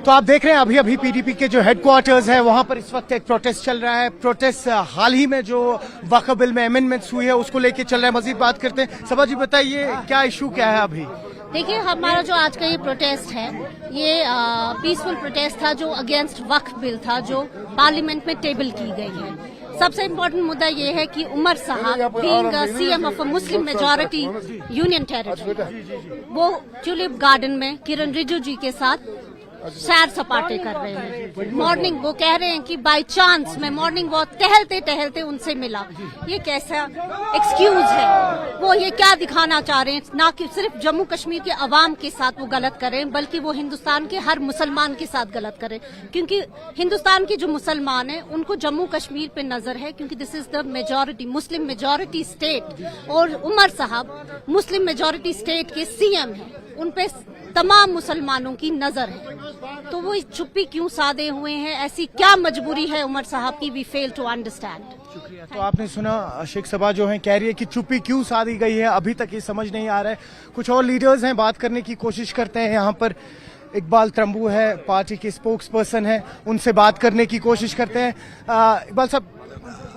तो आप देख रहे हैं अभी अभी पीडीपी के जो हेडक्वार्टर्स है वहां पर इस वक्त एक प्रोटेस्ट चल रहा है। प्रोटेस्ट हाल ही में जो वक्फ बिल में अमेंडमेंट्स हुई है उसको लेके चल रहा है। मजीद बात करते हैं। सबा जी बताइए क्या इशू क्या है अभी? देखिए, हमारा जो आज का ये प्रोटेस्ट है ये पीसफुल प्रोटेस्ट था जो अगेंस्ट वक्फ बिल था जो पार्लियामेंट में टेबल की गई है। सबसे इम्पोर्टेंट मुद्दा ये है कि उमर साहब being CM of a Muslim majority union territory वो ट्यूलिप गार्डन में किरण रिजिजू जी के साथ सैर सपाटे कर रहे हैं। मॉर्निंग वो कह रहे हैं कि बाय चांस मैं मॉर्निंग वॉक टहलते टहलते उनसे मिला। ये कैसा एक्सक्यूज है? वो ये क्या दिखाना चाह रहे हैं? ना कि सिर्फ जम्मू कश्मीर के अवाम के साथ वो गलत करें बल्कि वो हिंदुस्तान के हर मुसलमान के साथ गलत करें, क्योंकि हिंदुस्तान के जो मुसलमान हैं उनको जम्मू कश्मीर पे नजर है, क्योंकि this is the majority Muslim majority state और उमर साहब मुस्लिम मेजॉरिटी स्टेट के सीएम हैं। उनपे तमाम मुसलमानों की नजर है, तो वो चुप्पी क्यों साधे हुए हैं? ऐसी क्या मजबूरी है उमर साहब की? We fail to understand. शुक्रिया। तो आपने सुना शेख सबा जो है कह रही है कि चुप्पी क्यों साधी गई है, अभी तक ये समझ नहीं आ रहा है। कुछ और लीडर्स हैं, बात करने की कोशिश करते हैं। यहाँ पर इकबाल त्रंबू है, पार्टी के स्पोक्स पर्सन है, उनसे बात करने की कोशिश करते हैं। इकबाल साहब,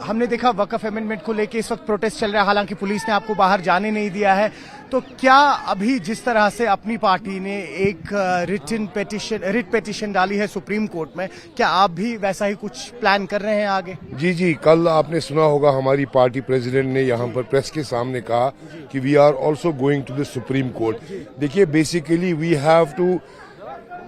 हमने देखा वक्फ अमेंडमेंट को लेके इस वक्त प्रोटेस्ट चल रहा है, हालांकि पुलिस ने आपको बाहर जाने नहीं दिया है। तो क्या अभी जिस तरह से अपनी पार्टी ने एक रिट पेटिशन डाली है सुप्रीम कोर्ट में, क्या आप भी वैसा ही कुछ प्लान कर रहे हैं आगे? जी, कल आपने सुना होगा हमारी पार्टी प्रेसिडेंट ने यहाँ पर प्रेस के सामने कहा कि we are also going to the supreme court. देखिए, basically we have to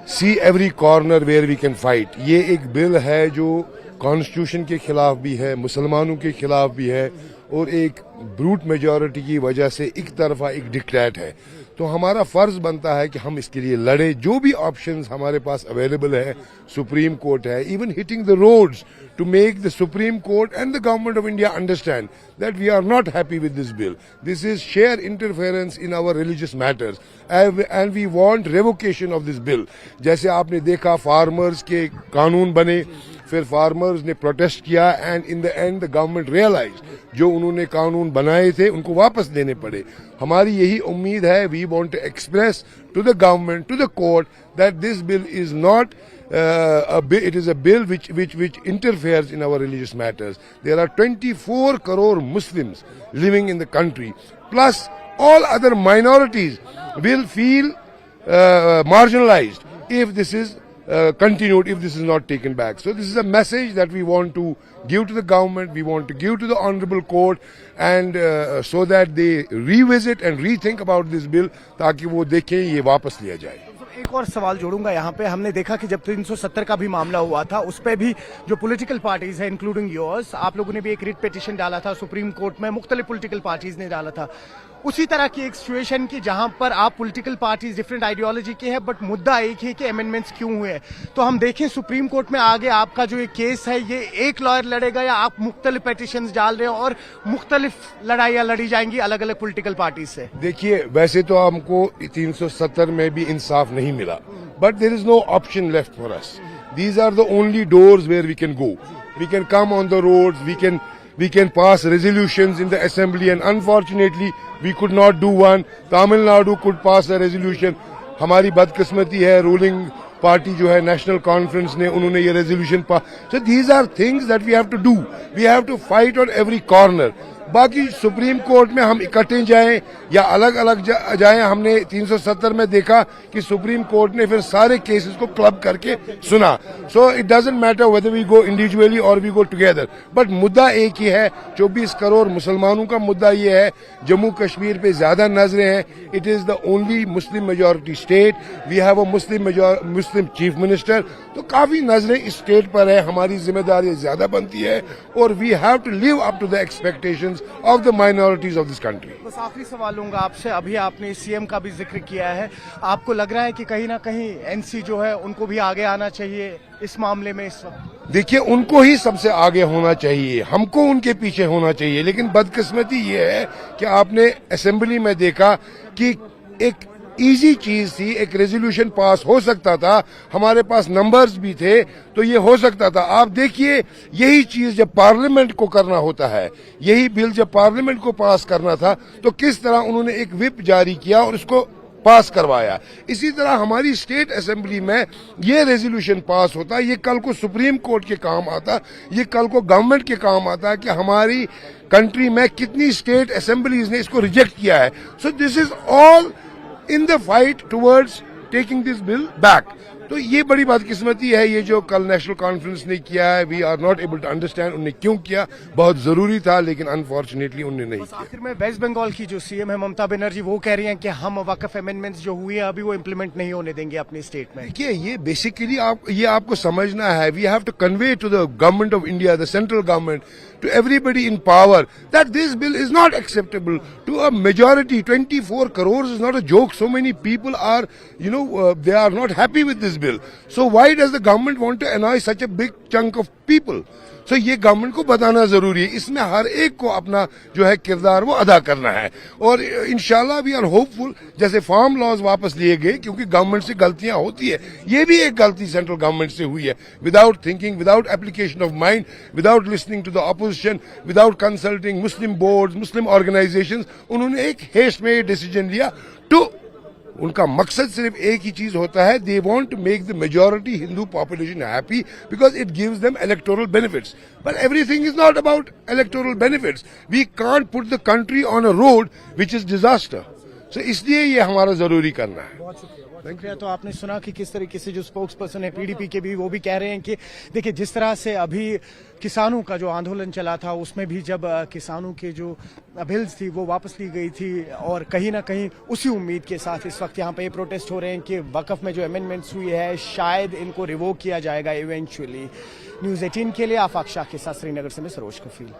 see every corner where we can fight. ये एक बिल है जो कॉन्स्टिट्यूशन के खिलाफ भी है, मुसलमानों के खिलाफ भी है और एक ब्रूट मेजॉरिटी की वजह से एक तरफा एक डिक्टेट है। तो हमारा फर्ज बनता है कि हम इसके लिए लड़े। जो भी ऑप्शंस हमारे पास अवेलेबल है, सुप्रीम कोर्ट है, even hitting the roads to make the supreme court and the government of India understand that we are not happy with this bill. This is sheer interference in our religious matters and we want revocation of this bill. जैसे आपने देखा farmers के कानून बने, फिर farmers ने protest किया and in the end the government realize जो उन्होंने कानून बनाए थे उनको वापस देने पड़े। हमारी यही उम्मीद है, we want to express to the government, to the court that this bill is not it is a bill which interferes in our religious matters. There are 24 crore Muslims living in the country, plus all other minorities will feel marginalized if this is continued, if this is not taken back. So this is a message that we want to give to the government, we want to give to the honorable court, and so that they revisit and rethink about this bill ताकि वो देखें ये वापस लिया जाए। एक और सवाल जोड़ूंगा यहाँ पे। हमने देखा कि जब 370 का भी मामला हुआ था उस पे भी जो पॉलिटिकल पार्टीज है इंक्लूडिंग योर्स, आप लोगों ने भी एक रिट पिटीशन डाला था सुप्रीम कोर्ट में, मुख्तलिफ पॉलिटिकल पार्टीज ने डाला था। उसी तरह की एक सिचुएशन की जहां पर आप पॉलिटिकल पार्टीज डिफरेंट आइडियोलॉजी के हैं बट मुद्दा एक ही कि अमेंडमेंट्स क्यों हुए। तो हम देखें सुप्रीम कोर्ट में आगे आपका जो ये केस है ये एक लॉयर लड़ेगा या आप मुख्तलिफ पिटीशंस डाल रहे हो और मुख्तलिफ लड़ाइयां लड़ी जाएंगी अलग अलग पॉलिटिकल पार्टी से? देखिए, वैसे तो हमको 370 में भी इंसाफ नहीं मिला, but there is no option left for us. These are the only doors where we can go. We can come on the roads, we can pass resolutions in the assembly, and unfortunately we could not do one. Tamil Nadu could pass a resolution. हमारी बदकिस्मती है, ruling party जो है national conference ने उन्होंने ये resolution pass. So these are things that we have to do. We have to fight on every corner. बाकी supreme court में हम इकट्ठे जाएं या अलग अलग जाएं, हमने 370 में देखा कि सुप्रीम कोर्ट ने फिर सारे केसेस को क्लब करके सुना। So it doesn't matter whether we go individually और वी गो टुगेदर, बट मुद्दा एक ही है। 24 करोड़ मुसलमानों का मुद्दा ये है। जम्मू कश्मीर पे ज्यादा नजरें हैं। It is the only Muslim majority state. We have a Muslim chief minister. तो काफी नजरें इस स्टेट पर है। हमारी जिम्मेदारी ज्यादा बनती है और we have to live up to the expectations of the minorities of this country. बस आखिरी सवाल लूंगा आपसे। अभी आपने सीएम का भी जिक्र किया है, आपको लग रहा है कि कहीं ना कहीं एनसी जो है उनको भी आगे आना चाहिए इस मामले में इस वक्त? देखिए, उनको ही सबसे आगे होना चाहिए, हमको उनके पीछे होना चाहिए। लेकिन बदकिस्मती ये है कि आपने असेंबली में देखा कि एक इजी चीज थी, एक रेजोल्यूशन पास हो सकता था, हमारे पास नंबर्स भी थे तो ये हो सकता था। आप देखिए, यही चीज जब पार्लियामेंट को करना होता है, यही बिल जब पार्लियामेंट को पास करना था तो किस तरह उन्होंने एक व्हिप जारी किया और उसको पास करवाया। इसी तरह हमारी स्टेट असेंबली में ये रेजोल्यूशन पास होता, ये कल को सुप्रीम कोर्ट के काम आता, ये कल को गवर्नमेंट के काम आता कि हमारी कंट्री में कितनी स्टेट असेंबलीज ने इसको रिजेक्ट किया है। So this is all in the fight towards taking this bill back. तो ये बड़ी बदकिस्मती है, ये जो कल नेशनल कॉन्फ्रेंस ने किया है, we are not able to understand उन्हें क्यों किया, बहुत जरूरी था लेकिन अनफॉर्चुनेटली उन्हें नहीं किया। आखिर में वेस्ट बंगाल की जो सीएम है ममता बनर्जी, वो कह रही हैं कि हम वक्फ अमेंडमेंट्स जो हुई है अभी वो इम्प्लीमेंट नहीं होने देंगे अपनी स्टेट में। देखिए ये बेसिकली ये आपको समझना है, we have to convey to the government of India, the central government, to everybody in power that this bill is not acceptable to a majority. 24 crores is not a joke. So many people are, they are not happy with this bill. So why does the government want to annoy such a big chunk of people? So ये government को बताना जरूरी है, इसमें हर एक को अपना जो है किरदार वो अदा करना है। और इंशाल्लाह वी आर होपफुल, जैसे फार्म लॉज वापस लिए गए क्योंकि गवर्नमेंट से गलतियां होती है, ये भी एक गलती सेंट्रल गवर्नमेंट से हुई है, without thinking, without application of mind, without listening to the opposition, without consulting Muslim board, Muslim organisations, उन्होंने एक हेस्ट में डिसीजन लिया। टू उनका मकसद सिर्फ एक ही चीज होता है, they want to make the majority Hindu population happy because it gives them electoral benefits. But everything is not about electoral benefits, we can't put the country on a road which is disaster. So इसलिए ये हमारा जरूरी करना है। बहुत शुक्रिया। तो आपने सुना कि किस तरीके से जो स्पोक्स पर्सन है पीडीपी के भी, वो भी कह रहे हैं कि देखिए जिस तरह से अभी किसानों का जो आंदोलन चला था उसमें भी जब किसानों के जो बिल्स थी वो वापस ली गई थी, और कहीं ना कहीं उसी उम्मीद के साथ इस वक्त यहाँ पे ये प्रोटेस्ट हो रहे हैं कि वक्फ में जो अमेंडमेंट्स हुई है शायद इनको रिवोक किया जाएगा इवेंचुअली। न्यूज़ 18 के लिए आफाक शाह के साथ श्रीनगर से मैं सरोज कफील।